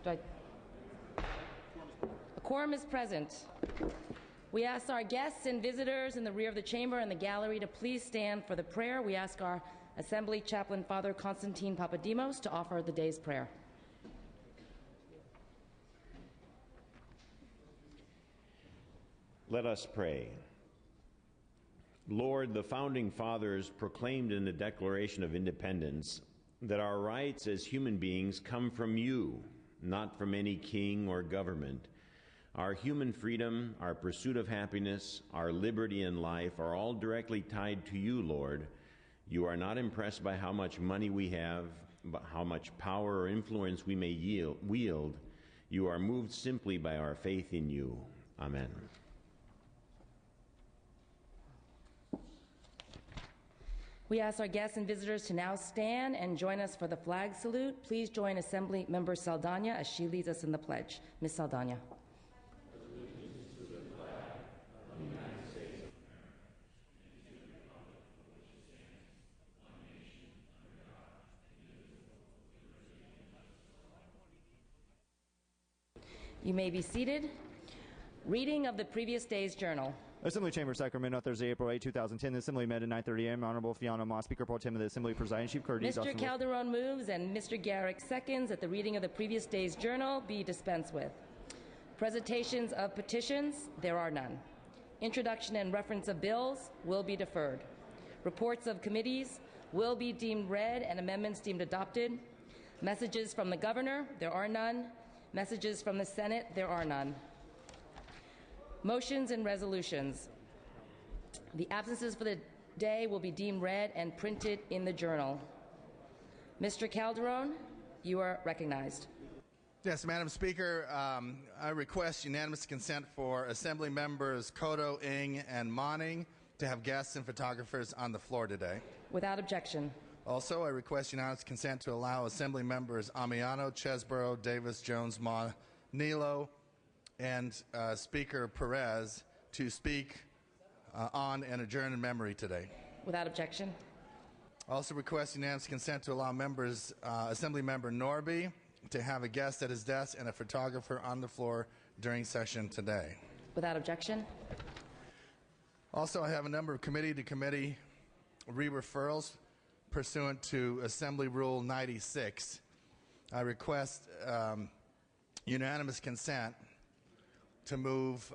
A quorum is present. We ask our guests and visitors in the rear of the chamber and the gallery to please stand for the prayer. We ask our Assembly Chaplain, Father Constantine Papadimos, to offer the day's prayer. Let us pray. Lord, the Founding Fathers proclaimed in the Declaration of Independence that our rights as human beings come from you, not from any king or government. Our human freedom, our pursuit of happiness, our liberty in life are all directly tied to you, Lord. You are not impressed by how much money we have, but how much power or influence we may wield. You are moved simply by our faith in you. Amen. We ask our guests and visitors to now stand and join us for the flag salute. Please join Assembly Member Saldana as she leads us in the pledge. Ms. Saldana. You may be seated. Reading of the previous day's journal. Assembly Chamber, Sacramento, Thursday, April 8, 2010. The Assembly met at 9:30 a.m. Honorable Fiona Moss, Speaker Pro Tem of the Assembly, Presiding Chief Curtis. Mr. Calderon moves and Mr. Garrick seconds that the reading of the previous day's journal be dispensed with. Presentations of petitions, there are none. Introduction and reference of bills will be deferred. Reports of committees will be deemed read and amendments deemed adopted. Messages from the Governor, there are none. Messages from the Senate, there are none. Motions and resolutions. The absences for the day will be deemed read and printed in the journal. Mr. Calderon, you are recognized. Yes, Madam Speaker, I request unanimous consent for Assembly Members Cotto, Ng, and Monning to have guests and photographers on the floor today. Without objection. Also, I request unanimous consent to allow Assembly Members Amiano, Chesborough, Davis, Jones, Ma, Nilo, and Speaker Perez to speak on and adjourn in memory today. Without objection. Also request unanimous consent to allow members, Assembly Member Norby to have a guest at his desk and a photographer on the floor during session today. Without objection. Also, I have a number of committee-to-committee re-referrals pursuant to Assembly Rule 96. I request unanimous consent to move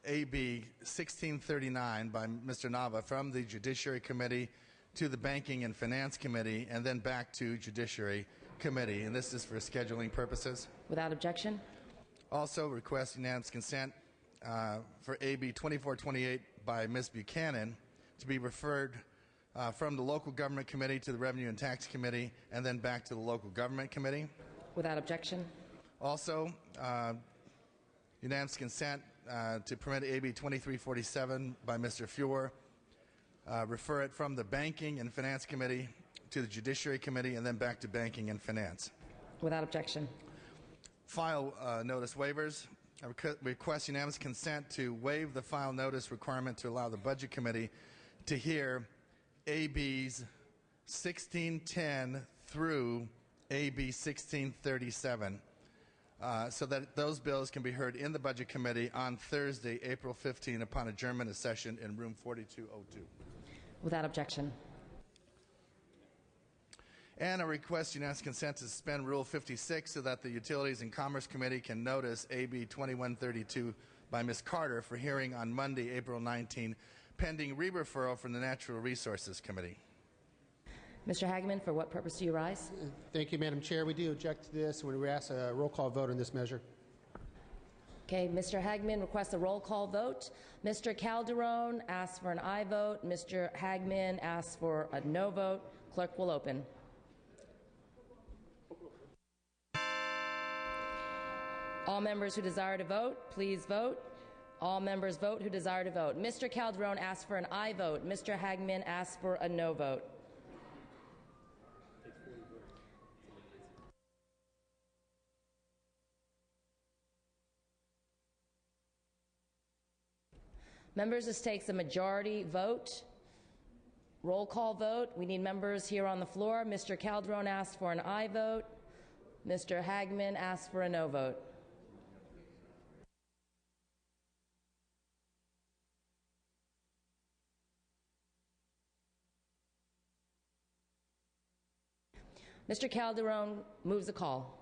AB 1639 by Mr. Nava from the Judiciary Committee to the Banking and Finance Committee and then back to Judiciary Committee, and this is for scheduling purposes. Without objection. Also request unanimous consent for AB 2428 by Ms. Buchanan to be referred from the Local Government Committee to the Revenue and Tax Committee and then back to the Local Government Committee. Without objection. Also, unanimous consent to permit AB 2347 by Mr. Feuer, refer it from the Banking and Finance Committee to the Judiciary Committee and then back to Banking and Finance. Without objection. File notice waivers. I request unanimous consent to waive the file notice requirement to allow the Budget Committee to hear ABs 1610 through AB 1637 so that those bills can be heard in the Budget Committee on Thursday, April 15, upon adjournment of session in room 4202. Without objection. And I request unanimous consent to suspend Rule 56 so that the Utilities and Commerce Committee can notice AB 2132 by Ms. Carter for hearing on Monday, April 19, pending re-referral from the Natural Resources Committee. Mr. Hagman, for what purpose do you rise? Thank you, Madam Chair. We do object to this. We ask a roll call vote on this measure. Okay, Mr. Hagman requests a roll call vote. Mr. Calderon asks for an aye vote. Mr. Hagman asks for a no vote. Clerk will open. All members who desire to vote, please vote. All members vote who desire to vote. Mr. Calderon asks for an aye vote. Mr. Hagman asks for a no vote. Members, this takes a majority vote. Roll call vote. We need members here on the floor. Mr. Calderon asks for an aye vote. Mr. Hagman asks for a no vote. Mr. Calderon moves the call.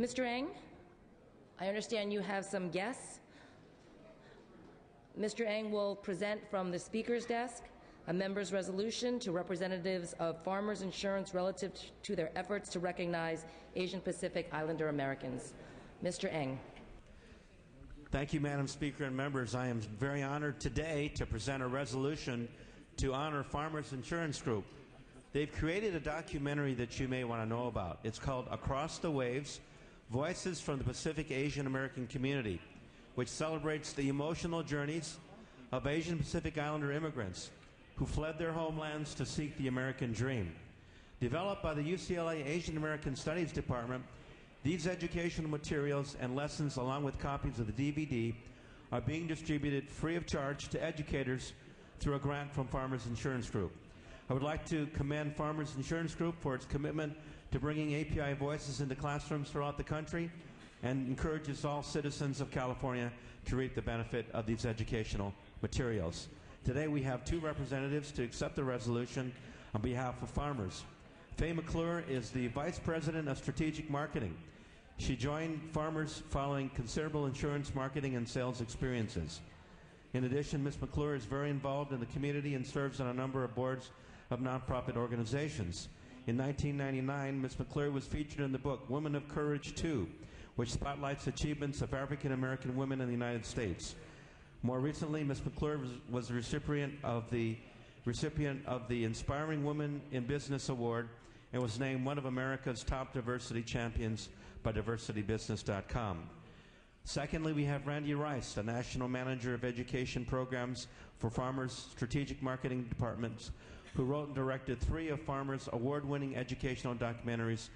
Mr. Eng, I understand you have some guests. Mr. Eng will present from the Speaker's desk a member's resolution to representatives of Farmers Insurance relative to their efforts to recognize Asian Pacific Islander Americans. Mr. Eng. Thank you, Madam Speaker and members. I am very honored today to present a resolution to honor Farmers Insurance Group. They've created a documentary that you may want to know about. It's called Across the Waves, Voices from the Pacific Asian American Community, which celebrates the emotional journeys of Asian Pacific Islander immigrants who fled their homelands to seek the American dream. Developed by the UCLA Asian American Studies Department, these educational materials and lessons, along with copies of the DVD, are being distributed free of charge to educators through a grant from Farmers Insurance Group. I would like to commend Farmers Insurance Group for its commitment to bringing API voices into classrooms throughout the country and encourages all citizens of California to reap the benefit of these educational materials. Today we have two representatives to accept the resolution on behalf of farmers. Faye McClure is the Vice President of Strategic Marketing. She joined Farmers following considerable insurance marketing and sales experiences. In addition, Ms. McClure is very involved in the community and serves on a number of boards of nonprofit organizations. In 1999, Ms. McClure was featured in the book Women of Courage 2, which spotlights achievements of African American women in the United States. More recently, Ms. McClure was the recipient of the Inspiring Women in Business Award and was named one of America's top diversity champions by DiversityBusiness.com. Secondly, we have Randy Rice, the National Manager of Education Programs for Farmers' Strategic Marketing Departments, who wrote and directed 3 of Farmers' award-winning educational documentaries,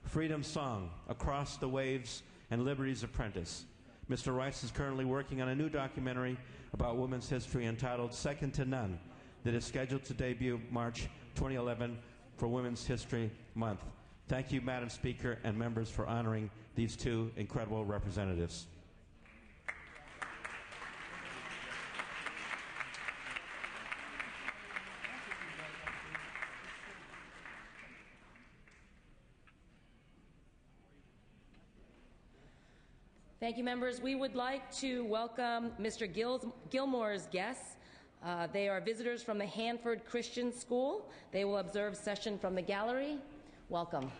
Freedom Song, Across the Waves, and Liberty's Apprentice. Mr. Rice is currently working on a new documentary about women's history entitled Second to None that is scheduled to debut March 2011 for Women's History Month. Thank you, Madam Speaker and members, for honoring these two incredible representatives. Thank you, members. We would like to welcome Mr. Gilmore's guests. They are visitors from the Hanford Christian School. They will observe session from the gallery. Welcome.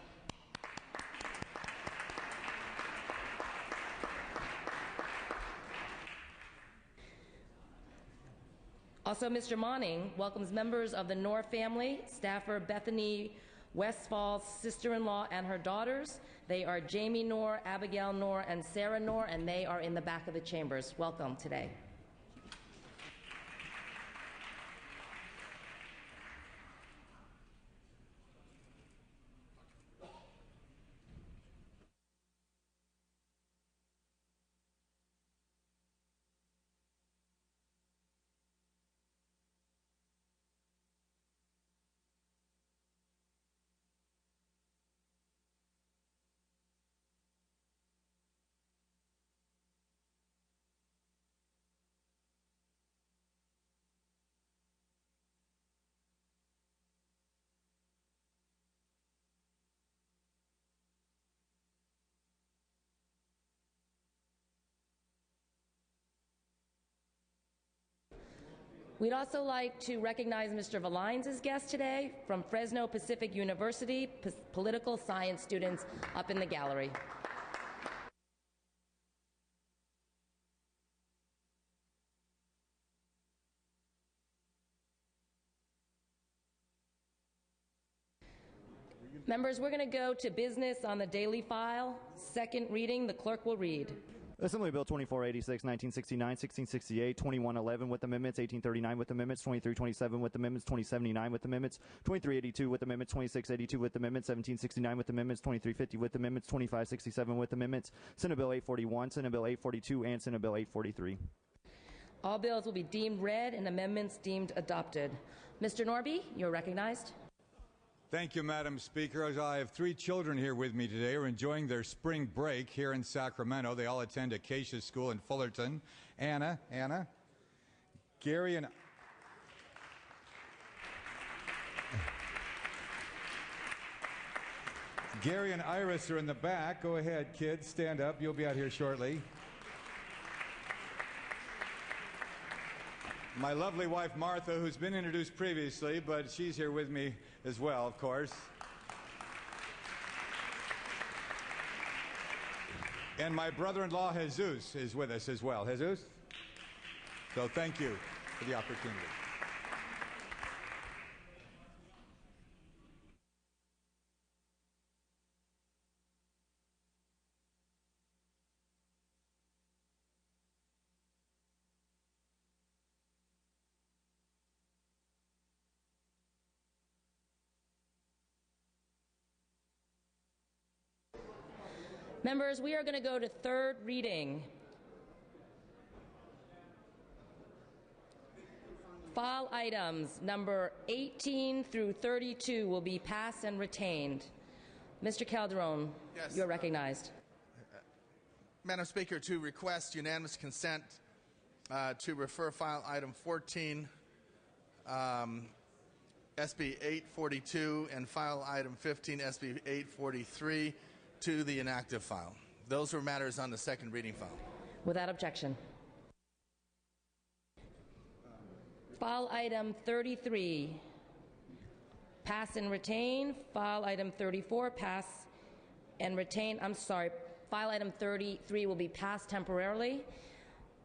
Also, Mr. Monning welcomes members of the Knorr family, staffer Bethany Westfall's sister-in-law and her daughters. They are Jamie Knorr, Abigail Knorr, and Sarah Knorr, and they are in the back of the chambers. Welcome today. We'd also like to recognize Mr. Valines' guest today from Fresno Pacific University, political science students up in the gallery. Members, we're going to go to business on the daily file. Second reading, the clerk will read. Assembly Bill 2486, 1969, 1668, 2111 with amendments, 1839 with amendments, 2327 with amendments, 2079 with amendments, 2382 with amendments, 2682 with amendments, 1769 with amendments, 2350 with amendments, 2567 with amendments, Senate Bill 841, Senate Bill 842, and Senate Bill 843. All bills will be deemed read and amendments deemed adopted. Mr. Norby, you're recognized. Thank you, Madam Speaker. As I have 3 children here with me today who are enjoying their spring break here in Sacramento. They all attend Acacia School in Fullerton. Anna, Gary, and Iris are in the back. Go ahead, kids. Stand up. You'll be out here shortly. My lovely wife, Martha, who's been introduced previously, but she's here with me as well, of course. And my brother-in-law, Jesus, is with us as well. Jesus? So thank you for the opportunity. Members, we are going to go to third reading. File items number 18 through 32 will be passed and retained. Mr. Calderon, Yes. you're recognized. Madam Speaker, to request unanimous consent to refer file item 14, SB 842, and file item 15, SB 843, to the inactive file. Those were matters on the second reading file. Without objection. File item 33, pass and retain. File item 34, pass and retain. I'm sorry, file item 33 will be passed temporarily.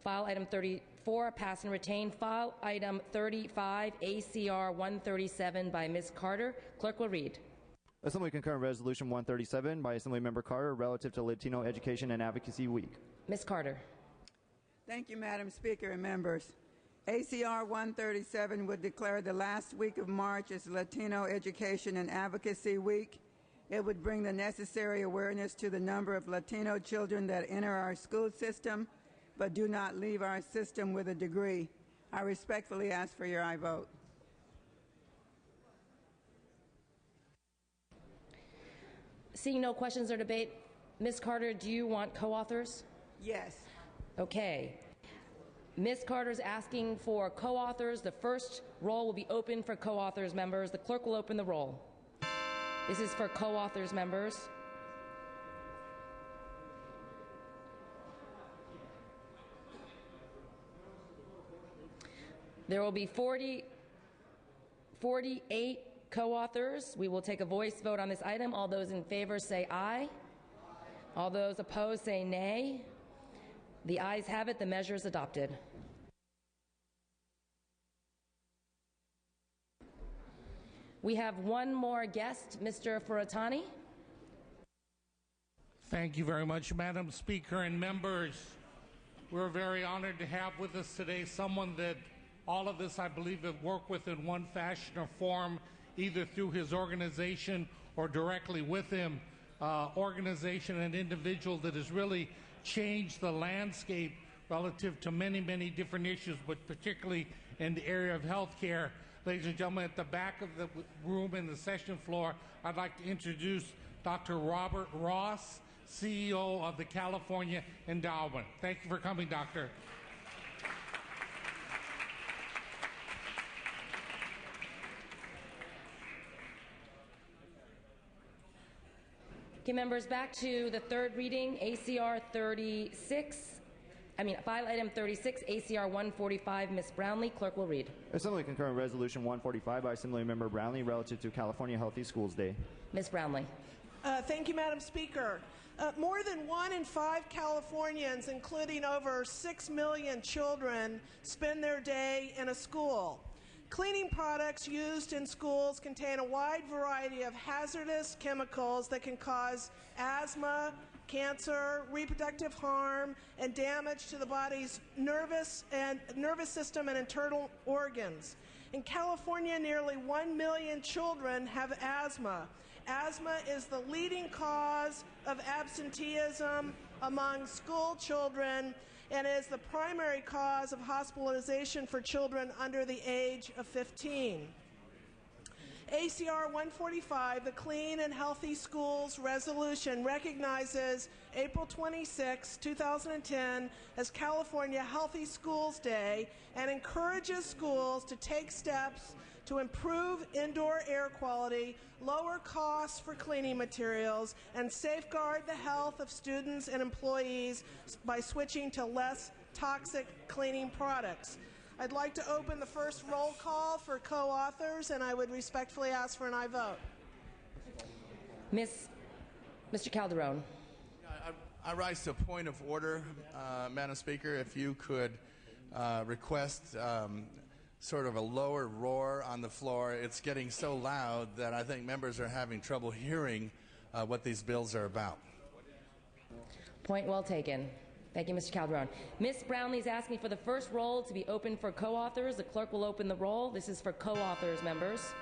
File item 34, pass and retain. File item 35, ACR 137 by Ms. Carter. Clerk will read. Assembly concurrent resolution 137 by Assemblymember Carter relative to Latino Education and Advocacy Week. Ms. Carter. Thank you, Madam Speaker and members. ACR 137 would declare the last week of March as Latino Education and Advocacy Week. It would bring the necessary awareness to the number of Latino children that enter our school system but do not leave our system with a degree. I respectfully ask for your aye vote. Seeing no questions or debate, Ms. Carter, do you want co-authors? Yes. Okay. Ms. Carter's asking for co-authors. The first roll will be open for co-authors, members. The clerk will open the roll. This is for co-authors, members. There will be 48 co-authors. We will take a voice vote on this item. All those in favor say aye. All those opposed say nay. The ayes have it. The measure is adopted. We have one more guest, Mr. Furatani. Thank you very much, Madam Speaker and members. We're very honored to have with us today someone that all of us, I believe, have worked with in one fashion or form, either through his organization or directly with him. Organization and individual that has really changed the landscape relative to many, many different issues, but particularly in the area of health care. Ladies and gentlemen, at the back of the room in the session floor, I'd like to introduce Dr. Robert Ross, CEO of the California Endowment. Thank you for coming, Doctor. Okay, members, back to the third reading, ACR 36. File item 36, ACR 145. Ms. Brownlee, clerk will read. Assembly concurrent resolution 145 by Assemblymember Brownlee relative to California Healthy Schools Day. Ms. Brownlee. Thank you, Madam Speaker. More than 1 in 5 Californians, including over 6 million children, spend their day in a school. Cleaning products used in schools contain a wide variety of hazardous chemicals that can cause asthma, cancer, reproductive harm, and damage to the body's nervous system and internal organs. In California, nearly 1 million children have asthma. Asthma is the leading cause of absenteeism among school children and is the primary cause of hospitalization for children under the age of 15. ACR 145, the Clean and Healthy Schools Resolution, recognizes April 26, 2010 as California Healthy Schools Day and encourages schools to take steps to improve indoor air quality, lower costs for cleaning materials, and safeguard the health of students and employees by switching to less toxic cleaning products. I'd like to open the first roll call for co-authors, and I would respectfully ask for an aye vote. Mr. Calderon. I rise to a point of order, Madam Speaker. If you could request sort of a lower roar on the floor. It's getting so loud that I think members are having trouble hearing what these bills are about. Point well taken. Thank you, Mr. Calderon. Ms. Brownlee is asking for the first roll to be open for co-authors. The clerk will open the roll. This is for co-authors, members.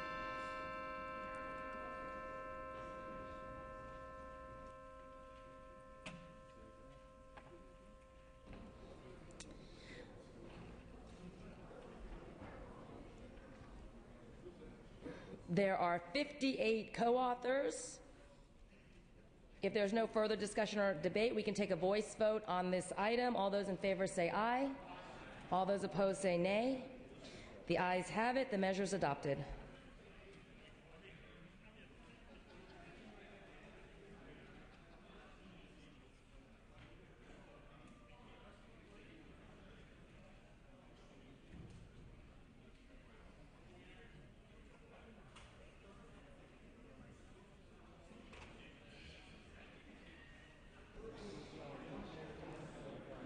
There are 58 co-authors. If there's no further discussion or debate, we can take a voice vote on this item. All those in favor say aye. All those opposed say nay. The ayes have it. The measure is adopted.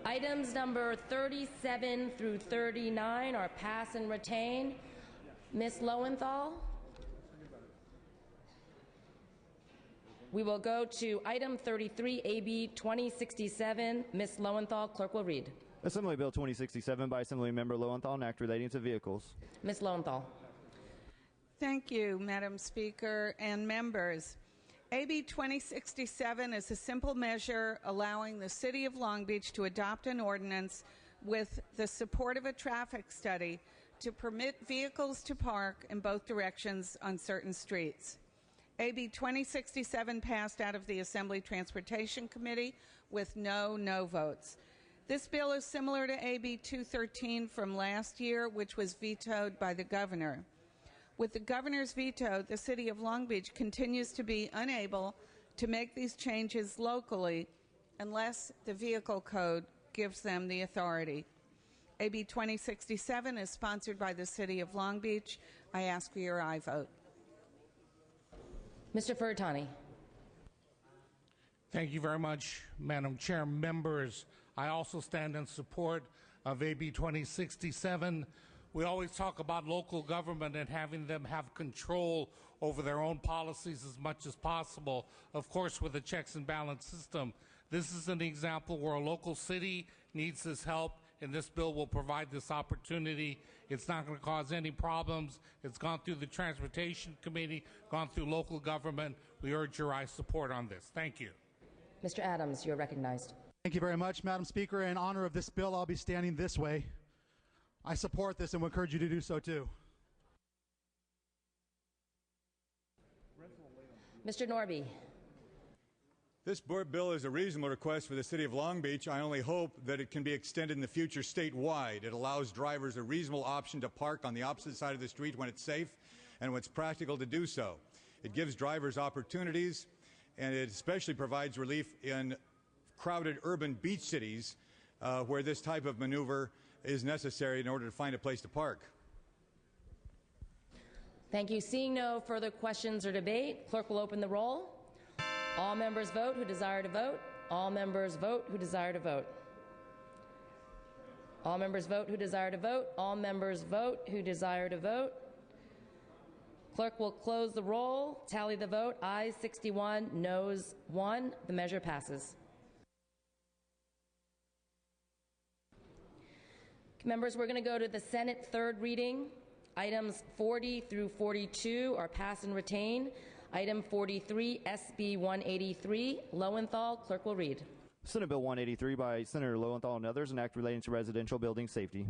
Items number 37 through 39 are pass and retain. Ms. Lowenthal? We will go to item 33, AB 2067. Ms. Lowenthal, clerk will read. Assembly Bill 2067 by Assemblymember Lowenthal, an act relating to vehicles. Ms. Lowenthal. Thank you, Madam Speaker and members. AB 2067 is a simple measure allowing the City of Long Beach to adopt an ordinance with the support of a traffic study to permit vehicles to park in both directions on certain streets. AB 2067 passed out of the Assembly Transportation Committee with no votes. This bill is similar to AB 213 from last year, which was vetoed by the governor. With the governor's veto, the City of Long Beach continues to be unable to make these changes locally unless the vehicle code gives them the authority. AB 2067 is sponsored by the City of Long Beach. I ask for your aye vote. Mr. Furutani. Thank you very much, Madam Chair. Members, I also stand in support of AB 2067. We always talk about local government and having them have control over their own policies as much as possible, of course, with a checks and balance system. This is an example where a local city needs this help, and this bill will provide this opportunity. It's not going to cause any problems. It's gone through the Transportation Committee, gone through local government. We urge your support on this. Thank you. Mr. Adams, you're recognized. Thank you very much, Madam Speaker. In honor of this bill, I'll be standing this way. I support this and would encourage you to do so too. Mr. Norby. This bill is a reasonable request for the City of Long Beach. I only hope that it can be extended in the future statewide. It allows drivers a reasonable option to park on the opposite side of the street when it's safe and when it's practical to do so. It gives drivers opportunities, and it especially provides relief in crowded urban beach cities where this type of maneuver is necessary in order to find a place to park. Thank you. Seeing no further questions or debate, clerk will open the roll. All members vote who desire to vote. All members vote who desire to vote. All members vote who desire to vote. All members vote who desire to vote. Clerk will close the roll, tally the vote. Ayes 61, noes 1. The measure passes. Members, we're going to go to the Senate third reading. Items 40 through 42 are pass and retain. Item 43, SB 183, Lowenthal. Clerk will read. Senate Bill 183 by Senator Lowenthal and others, an act relating to residential building safety.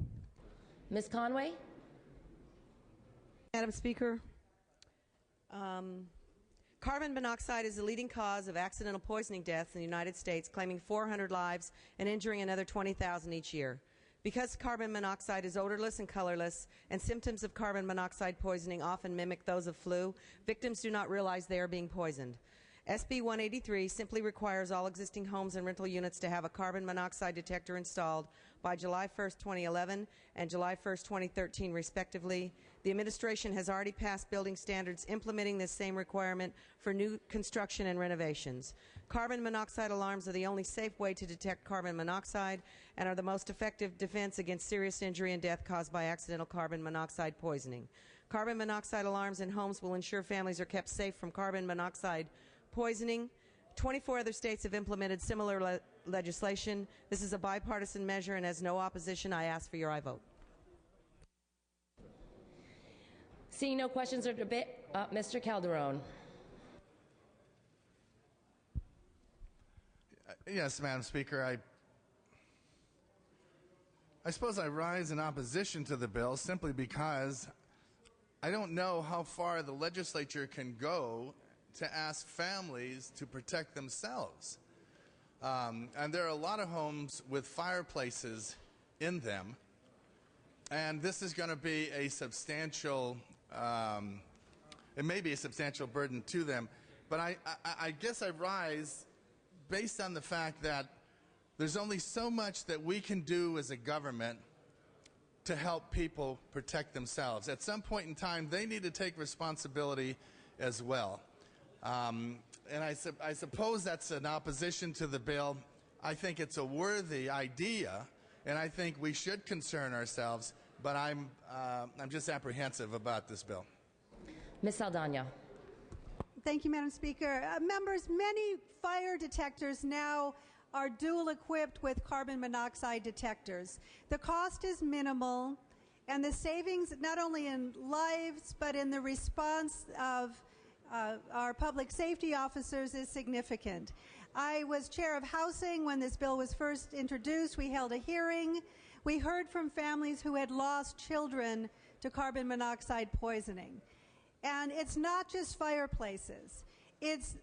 Ms. Conway? Madam Speaker, carbon monoxide is the leading cause of accidental poisoning deaths in the United States, claiming 400 lives and injuring another 20,000 each year. Because carbon monoxide is odorless and colorless, and symptoms of carbon monoxide poisoning often mimic those of flu, victims do not realize they are being poisoned. SB 183 simply requires all existing homes and rental units to have a carbon monoxide detector installed by July 1st, 2011 and July 1st, 2013, respectively. The administration has already passed building standards implementing this same requirement for new construction and renovations. Carbon monoxide alarms are the only safe way to detect carbon monoxide and are the most effective defense against serious injury and death caused by accidental carbon monoxide poisoning. Carbon monoxide alarms in homes will ensure families are kept safe from carbon monoxide poisoning. 24 other states have implemented similar legislation. This is a bipartisan measure, and as no opposition, I ask for your aye vote. Seeing no questions or debate, Mr. Calderon. Yes, Madam Speaker. I suppose I rise in opposition to the bill simply because I don't know how far the legislature can go to ask families to protect themselves. And there are a lot of homes with fireplaces in them, and this is going to be a substantial, it may be a substantial burden to them, but I guess I rise based on the fact that there's only so much that we can do as a government to help people protect themselves. At some point in time, they need to take responsibility as well. And I suppose that's an opposition to the bill. I think it's a worthy idea, and I think we should concern ourselves, but I'm just apprehensive about this bill. Ms. Saldana. Thank you, Madam Speaker. Members, many fire detectors now are dual equipped with carbon monoxide detectors. The cost is minimal, and the savings not only in lives but in the response of our public safety officers is significant. I was chair of housing when this bill was first introduced. We held a hearing. We heard from families who had lost children to carbon monoxide poisoning. And it's not just fireplaces. It's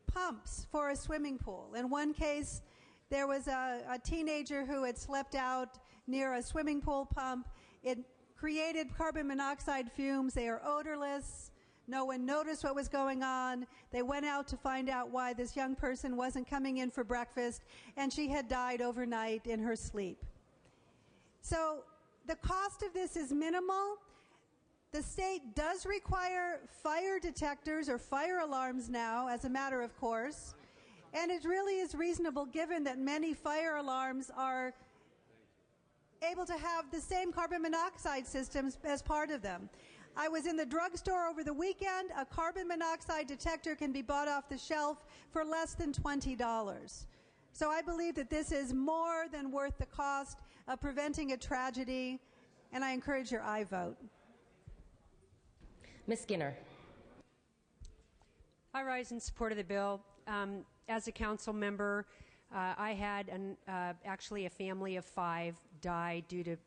pumps for a swimming pool. In one case, there was a teenager who had slept out near a swimming pool pump. It created carbon monoxide fumes. They are odorless. No one noticed what was going on. They went out to find out why this young person wasn't coming in for breakfast, and she had died overnight in her sleep. So the cost of this is minimal. The state does require fire detectors or fire alarms now, as a matter of course, and it really is reasonable given that many fire alarms are able to have the same carbon monoxide systems as part of them. I was in the drugstore over the weekend. A carbon monoxide detector can be bought off the shelf for less than $20. So I believe that this is more than worth the cost of preventing a tragedy, and I encourage your aye vote. Ms. Skinner. I rise in support of the bill. As a council member, I had actually a family of 5 die due to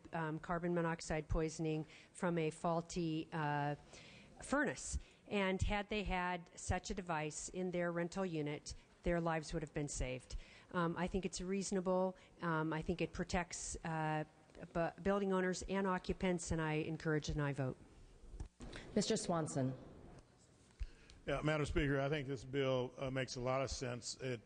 carbon monoxide poisoning from a faulty furnace. And had they had such a device in their rental unit, their lives would have been saved. I think it's reasonable. I think it protects building owners and occupants, and I encourage an aye vote. Mr. Swanson. Yeah, Madam Speaker, I think this bill makes a lot of sense. It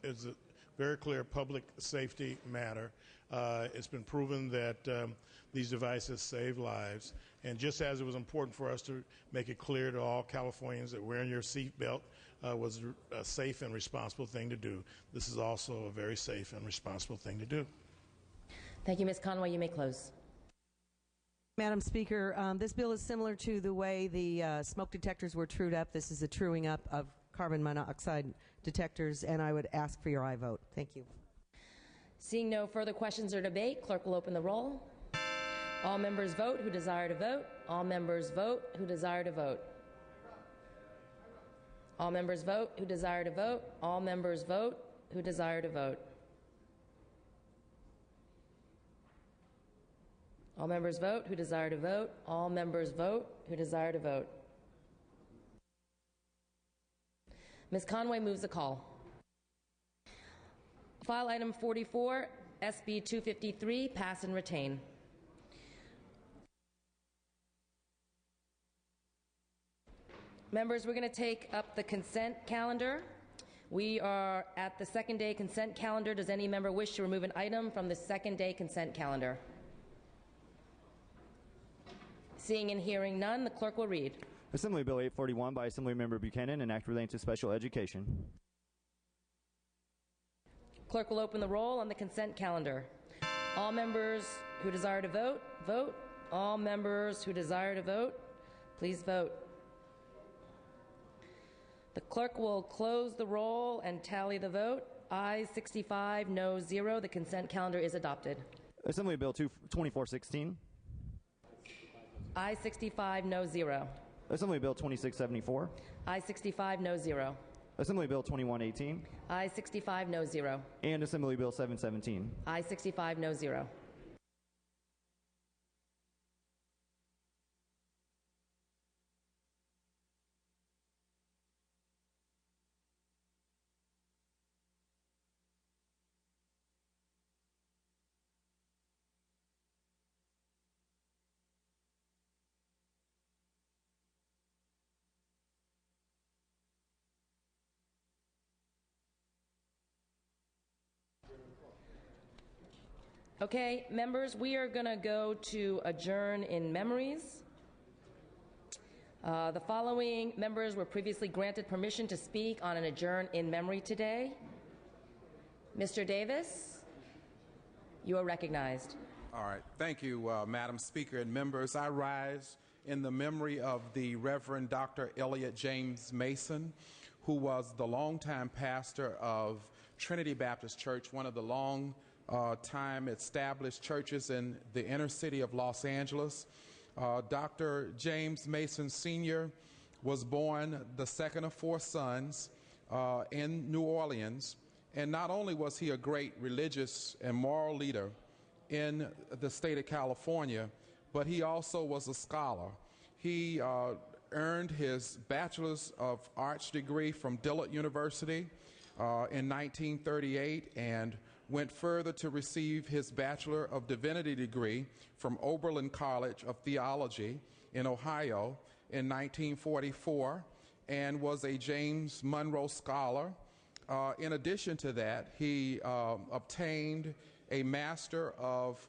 is a very clear public safety matter. It's been proven that these devices save lives. And just as it was important for us to make it clear to all Californians that wearing your seatbelt was a safe and responsible thing to do, this is also a very safe and responsible thing to do. Thank you, Ms. Conway. You may close. Madam Speaker, this bill is similar to the way the smoke detectors were trued up. This is a truing up of carbon monoxide detectors, and I would ask for your aye vote. Thank you. Seeing no further questions or debate, clerk will open the roll. All members vote who desire to vote. All members vote who desire to vote. All members vote who desire to vote. All members vote who desire to vote. All members vote who desire to vote. All members vote who desire to vote. Ms. Conway moves the call. File item 44, SB 253, pass and retain. Members, we're going to take up the consent calendar. We are at the second day consent calendar. Does any member wish to remove an item from the second day consent calendar? Seeing and hearing none, the clerk will read. Assembly Bill 841 by Assemblymember Buchanan, an act relating to special education. Clerk will open the roll on the consent calendar. All members who desire to vote, vote. All members who desire to vote, please vote. The clerk will close the roll and tally the vote. Ayes 65, no 0. The consent calendar is adopted. Assembly Bill 2416. Ayes 65, no 0. Assembly Bill 2674. Ayes 65, no 0. Assembly Bill 2118. Ayes 65, no 0. And Assembly Bill 717. Ayes 65, no 0. Okay, members, we are going to go to adjourn in memories. The following members were previously granted permission to speak on an adjourn in memory today. Mr. Davis, you are recognized. All right. Thank you, Madam Speaker and members. I rise in the memory of the Reverend Dr. Elliot James Mason, who was the longtime pastor of Trinity Baptist Church, one of the long-time established churches in the inner city of Los Angeles. Dr. James Mason Sr. was born the second of 4 sons in New Orleans. And not only was he a great religious and moral leader in the state of California, but he also was a scholar. He earned his Bachelor's of Arts degree from Dillard University in 1938 and went further to receive his Bachelor of Divinity degree from Oberlin College of Theology in Ohio in 1944 and was a James Monroe Scholar. In addition to that, he obtained a Master of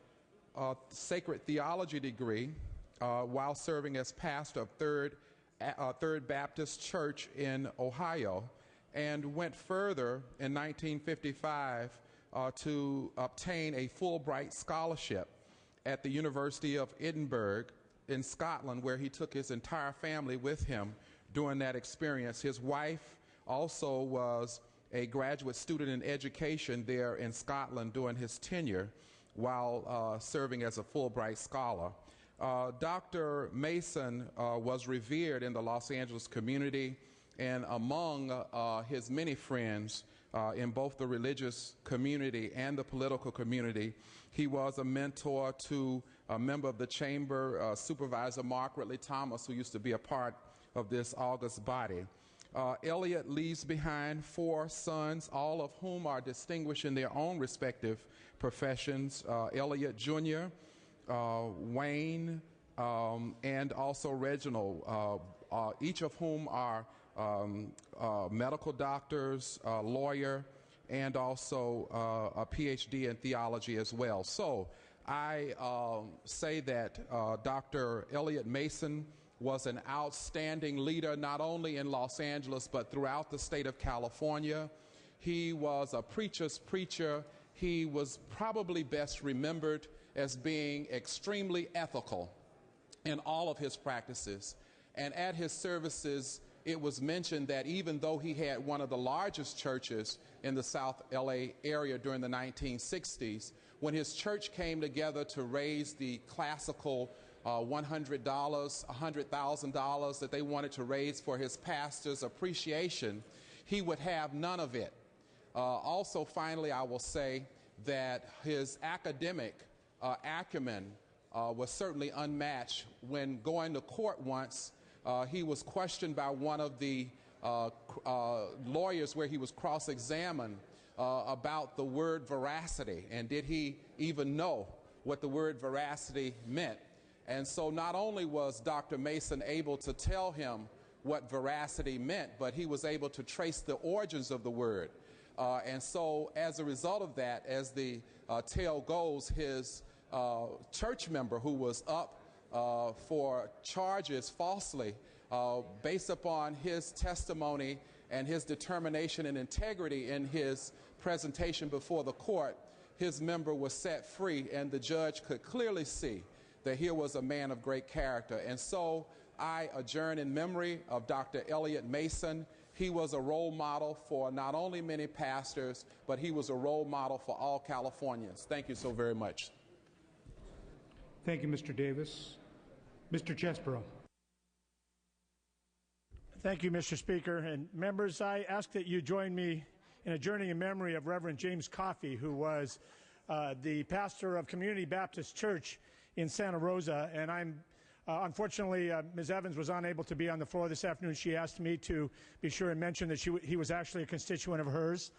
Sacred Theology degree while serving as pastor of Third Baptist Church in Ohio, and went further in 1955 to obtain a Fulbright scholarship at the University of Edinburgh in Scotland, where he took his entire family with him during that experience. His wife also was a graduate student in education there in Scotland during his tenure while serving as a Fulbright scholar. Dr. Mason was revered in the Los Angeles community, and among his many friends in both the religious community and the political community, he was a mentor to a member of the chamber, Supervisor Mark Ridley Thomas, who used to be a part of this august body. Elliot leaves behind 4 sons, all of whom are distinguished in their own respective professions. Elliot Jr., Wayne, and also Reginald, each of whom are medical doctors, lawyer, and also a PhD in theology as well. So I say that Dr. Elliot Mason was an outstanding leader, not only in Los Angeles, but throughout the state of California. He was a preacher's preacher he was probably best remembered as being extremely ethical in all of his practices. And at his services, it was mentioned that even though he had one of the largest churches in the South LA area during the 1960s, when his church came together to raise the classical $100, $100,000 that they wanted to raise for his pastor's appreciation, he would have none of it. Also, finally, I will say that his academic acumen was certainly unmatched. When going to court once, he was questioned by one of the lawyers where he was cross-examined about the word veracity, and did he even know what the word veracity meant. And so not only was Dr. Mason able to tell him what veracity meant, but he was able to trace the origins of the word. And so as a result of that, as the tale goes, his church member who was up for charges falsely, based upon his testimony and his determination and integrity in his presentation before the court, his member was set free, and the judge could clearly see that here was a man of great character. And so I adjourn in memory of Dr. Elliott Mason. He was a role model for not only many pastors, but he was a role model for all Californians. Thank you so very much. Thank you, Mr. Davis. Mr. Chesborough. Thank you, Mr. Speaker. And members, I ask that you join me in adjourning in memory of Reverend James Coffey, who was the pastor of Community Baptist Church in Santa Rosa. And I'm unfortunately, Ms. Evans was unable to be on the floor this afternoon. She asked me to be sure and mention that he was actually a constituent of hers.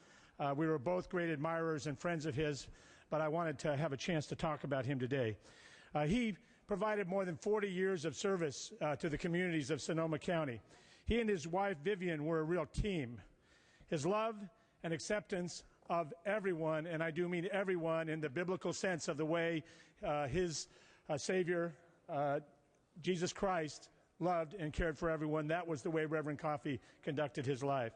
We were both great admirers and friends of his, but I wanted to have a chance to talk about him today. He provided more than 40 years of service to the communities of Sonoma County. He and his wife, Vivian, were a real team. His love and acceptance of everyone, and I do mean everyone in the biblical sense of the way his Savior, Jesus Christ, loved and cared for everyone. That was the way Reverend Coffey conducted his life.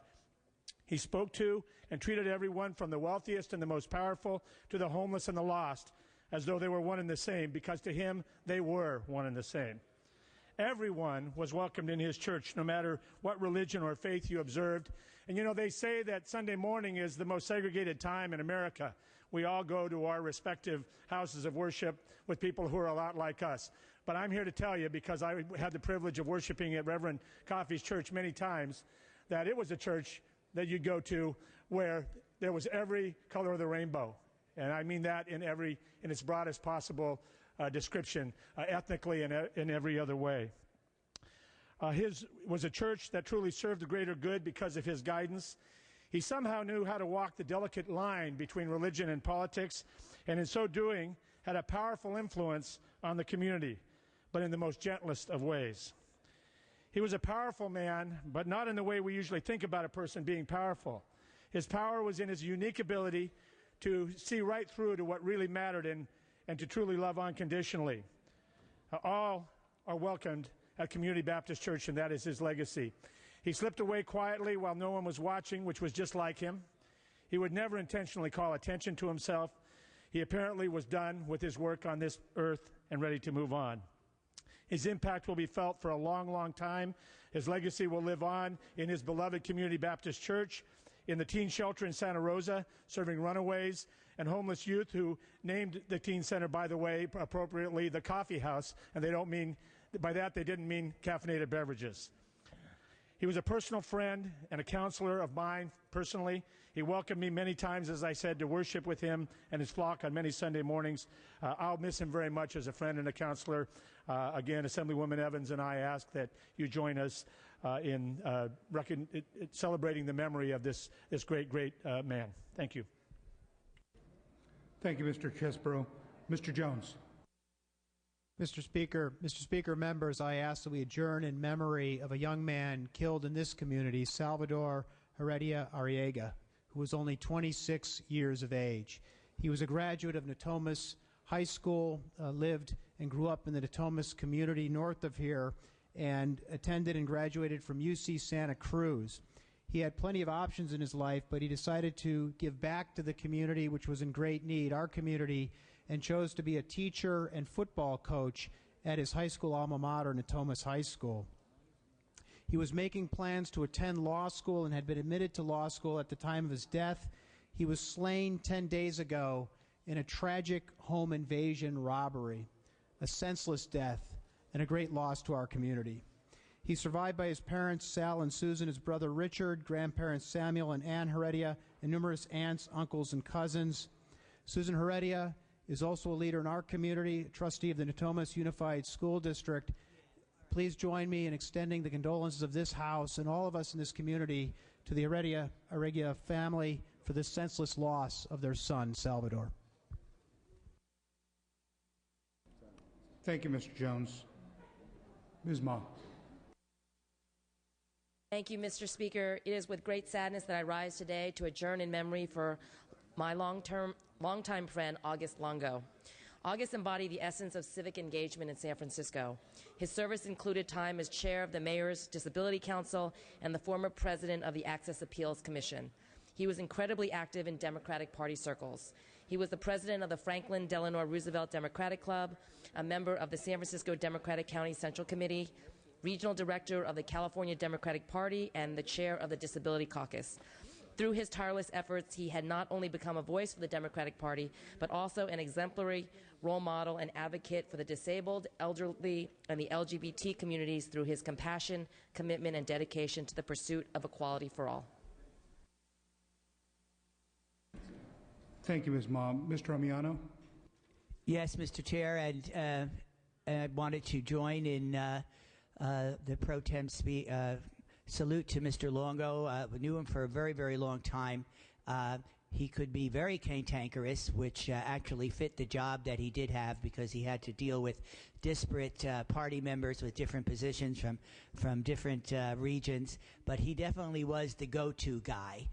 He spoke to and treated everyone from the wealthiest and the most powerful to the homeless and the lost as though they were one and the same, because to him they were one and the same. Everyone was welcomed in his church, no matter what religion or faith you observed. And you know, they say that Sunday morning is the most segregated time in America. We all go to our respective houses of worship with people who are a lot like us. But I'm here to tell you, because I had the privilege of worshiping at Reverend Coffey's church many times, that it was a church that you'd go to where there was every color of the rainbow. And I mean that in its broadest possible description, ethnically and in every other way. His was a church that truly served the greater good because of his guidance. He somehow knew how to walk the delicate line between religion and politics, and in so doing had a powerful influence on the community, but in the most gentlest of ways. He was a powerful man, but not in the way we usually think about a person being powerful. His power was in his unique ability to see right through to what really mattered and to truly love unconditionally. All are welcomed at Community Baptist Church, and that is his legacy. He slipped away quietly while no one was watching, which was just like him. He would never intentionally call attention to himself. He apparently was done with his work on this earth and ready to move on. His impact will be felt for a long, long time. His legacy will live on in his beloved Community Baptist Church, in the teen shelter in Santa Rosa, serving runaways and homeless youth, who named the teen center, by the way, appropriately, the Coffee House, and they don't mean, by that they didn't mean caffeinated beverages. He was a personal friend and a counselor of mine personally. He welcomed me many times, as I said, to worship with him and his flock on many Sunday mornings. I'll miss him very much as a friend and a counselor. Again, Assemblywoman Evans and I ask that you join us in celebrating the memory of this great, great man. Thank you. Thank you, Mr. Chesborough. Mr. Jones. Mr. Speaker, members, I ask that we adjourn in memory of a young man killed in this community, Salvador Heredia Arriaga, who was only 26 years of age. He was a graduate of Natomas High School, lived and grew up in the Natomas community north of here, and attended and graduated from UC Santa Cruz. He had plenty of options in his life, but he decided to give back to the community, which was in great need, our community, and chose to be a teacher and football coach at his high school alma mater, Natomas High School. He was making plans to attend law school and had been admitted to law school at the time of his death. He was slain 10 days ago in a tragic home invasion robbery, a senseless death, and a great loss to our community. He's survived by his parents, Sal and Susan, his brother Richard, grandparents Samuel and Ann Heredia, and numerous aunts, uncles, and cousins. Susan Heredia is also a leader in our community, a trustee of the Natomas Unified School District. Please join me in extending the condolences of this House and all of us in this community to the Heredia family for this senseless loss of their son, Salvador. Thank you, Mr. Jones. Ms. Ma. Thank you, Mr. Speaker. It is with great sadness that I rise today to adjourn in memory for my longtime friend, August Longo. August embodied the essence of civic engagement in San Francisco. His service included time as chair of the Mayor's Disability Council and the former president of the Access Appeals Commission. He was incredibly active in Democratic Party circles. He was the president of the Franklin Delano Roosevelt Democratic Club, a member of the San Francisco Democratic County Central Committee, regional director of the California Democratic Party, and the chair of the Disability Caucus. Through his tireless efforts, he had not only become a voice for the Democratic Party, but also an exemplary role model and advocate for the disabled, elderly, and the LGBT communities through his compassion, commitment, and dedication to the pursuit of equality for all. Thank you, Ms. Ma. Mr. Amiano? Yes, Mr. Chair, and I wanted to join in the pro tem salute to Mr. Longo. We knew him for a very, very long time. He could be very cantankerous, which actually fit the job that he did have because he had to deal with disparate party members with different positions from different regions. But he definitely was the go-to guy.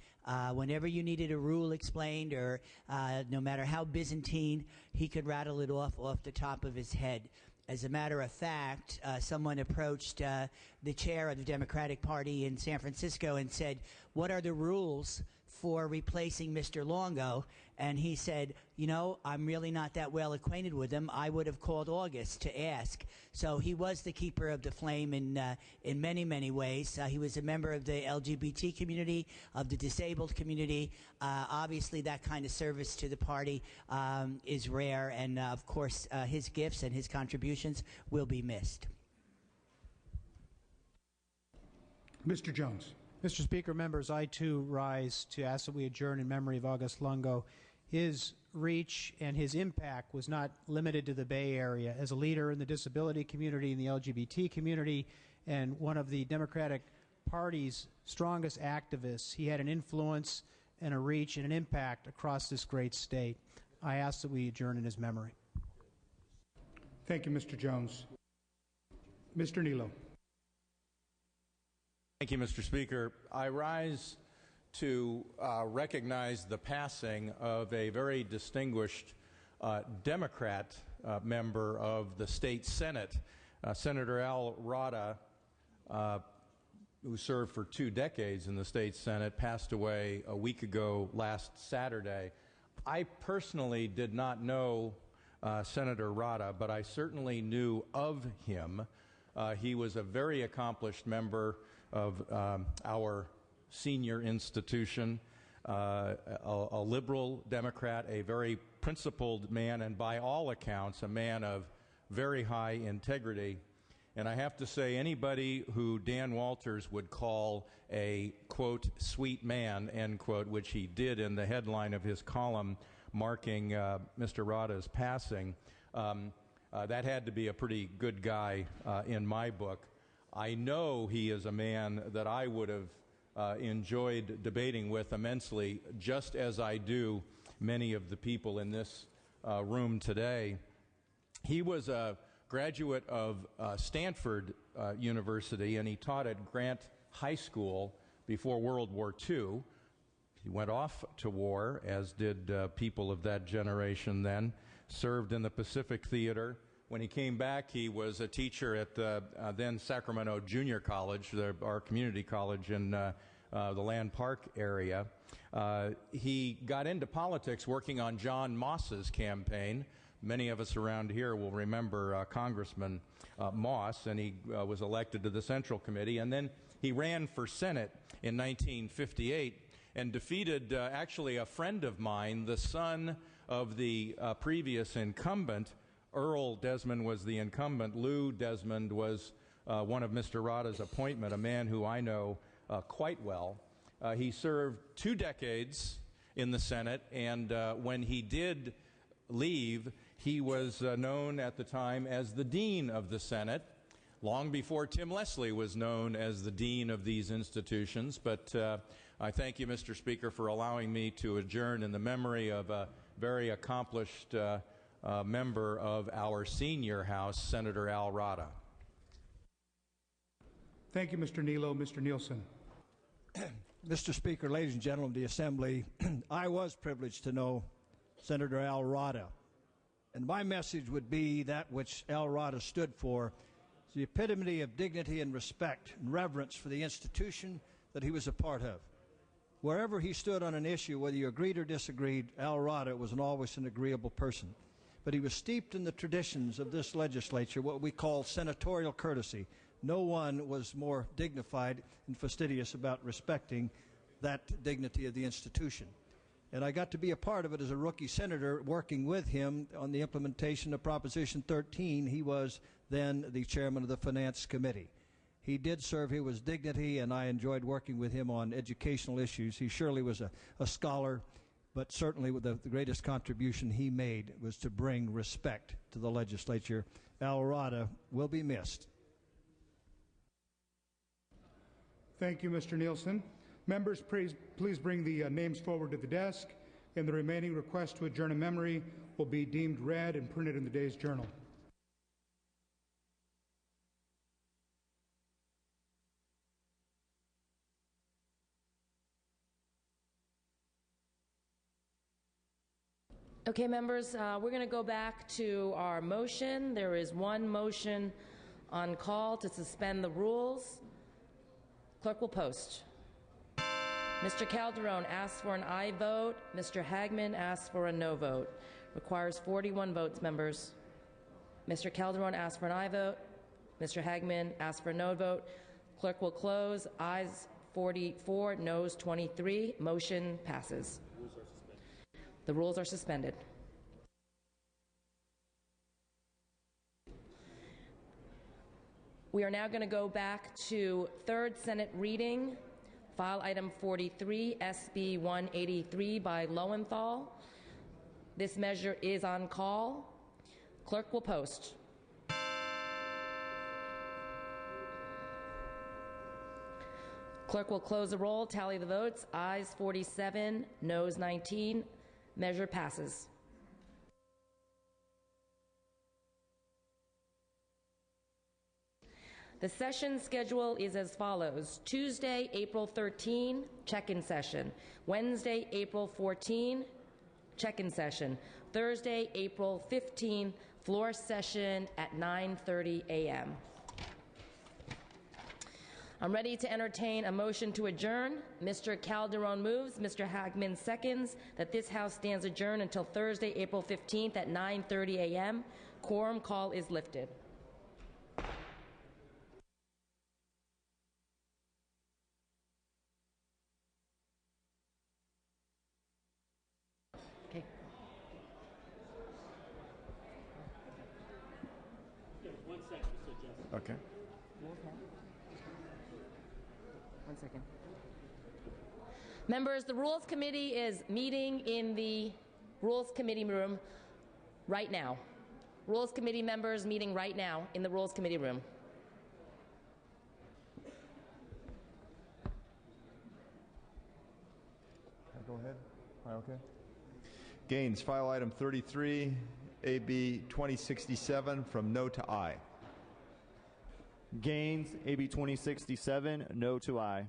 Whenever you needed a rule explained or no matter how Byzantine, he could rattle it off the top of his head. As a matter of fact, someone approached the chair of the Democratic Party in San Francisco and said, "What are the rules for replacing Mr. Longo?" And he said, "You know, I'm really not that well acquainted with him. I would have called August to ask." So he was the keeper of the flame in many, many ways. He was a member of the LGBT community, of the disabled community. Obviously, that kind of service to the party is rare, and of course, his gifts and his contributions will be missed. Mr. Jones. Mr. Speaker, members, I too rise to ask that we adjourn in memory of August Longo. His reach and his impact was not limited to the Bay Area. As a leader in the disability community and the LGBT community and one of the Democratic Party's strongest activists, he had an influence and a reach and an impact across this great state. I ask that we adjourn in his memory. Thank you, Mr. Jones. Mr. Nilo. Thank you, Mr. Speaker. I rise to recognize the passing of a very distinguished Democrat member of the state Senate, Senator Al Rada, who served for 2 decades in the state Senate, passed away a week ago last Saturday. I personally did not know Senator Rada, but I certainly knew of him. He was a very accomplished member of our senior institution, a liberal Democrat, a very principled man, and by all accounts, a man of very high integrity. And I have to say, anybody who Dan Walters would call a, quote, sweet man, end quote, which he did in the headline of his column marking Mr. Rada's passing, that had to be a pretty good guy in my book. I know he is a man that I would have enjoyed debating with immensely, just as I do many of the people in this room today. He was a graduate of Stanford University, and he taught at Grant High School before World War II. He went off to war, as did people of that generation then, served in the Pacific Theater. When he came back, he was a teacher at the then Sacramento Junior College, our community college in the Land Park area. He got into politics working on John Moss's campaign. Many of us around here will remember Congressman Moss, and he was elected to the Central Committee. And then he ran for Senate in 1958 and defeated actually a friend of mine, the son of the previous incumbent. Earl Desmond was the incumbent. Lou Desmond was one of Mr. Rada's appointment, a man who I know quite well. He served 2 decades in the Senate, and when he did leave, he was known at the time as the Dean of the Senate, long before Tim Leslie was known as the Dean of these institutions. But I thank you, Mr. Speaker, for allowing me to adjourn in the memory of a very accomplished member of our senior House, Senator Al Rada. Thank you, Mr. Nilo. Mr. Nielsen. Mr. Speaker, ladies and gentlemen of the Assembly, I was privileged to know Senator Al Rada. And my message would be that which Al Rada stood for, the epitome of dignity and respect and reverence for the institution that he was a part of. Wherever he stood on an issue, whether you agreed or disagreed, Al Rada was always an agreeable person. But he was steeped in the traditions of this legislature, what we call senatorial courtesy. No one was more dignified and fastidious about respecting that dignity of the institution. And I got to be a part of it as a rookie senator, working with him on the implementation of Proposition 13. He was then the chairman of the Finance Committee. He did serve here with dignity, and I enjoyed working with him on educational issues. He surely was a scholar, but certainly the greatest contribution he made was to bring respect to the legislature. Al Rada will be missed. Thank you, Mr. Nielsen. Members, please bring the names forward to the desk, and the remaining requests to adjourn in memory will be deemed read and printed in the day's journal. Okay, members, we're going to go back to our motion. There is one motion on call to suspend the rules. Clerk will post. Mr. Calderon asks for an aye vote. Mr. Hagman asks for a no vote. Requires 41 votes, members. Mr. Calderon asks for an aye vote. Mr. Hagman asks for a no vote. Clerk will close. Ayes 44, noes 23. Motion passes. The rules are suspended. We are now going to go back to third Senate reading. File item 43, SB 183 by Lowenthal. This measure is on call. Clerk will post. Clerk will close the roll, tally the votes. Ayes 47, noes 19. Measure passes. The session schedule is as follows. Tuesday, April 13, check-in session. Wednesday, April 14, check-in session. Thursday, April 15, floor session at 9:30 a.m. I'm ready to entertain a motion to adjourn. Mr. Calderon moves. Mr. Hagman seconds that this House stands adjourned until Thursday, April 15th at 9:30 a.m. Quorum call is lifted. Okay. Okay. 1 second. Members, the Rules Committee is meeting in the Rules Committee room right now. Rules Committee members meeting right now in the Rules Committee room. Go ahead. Okay. Gaines, file item 33, AB 2067, from no to aye. Gaines, AB 2067, no to aye.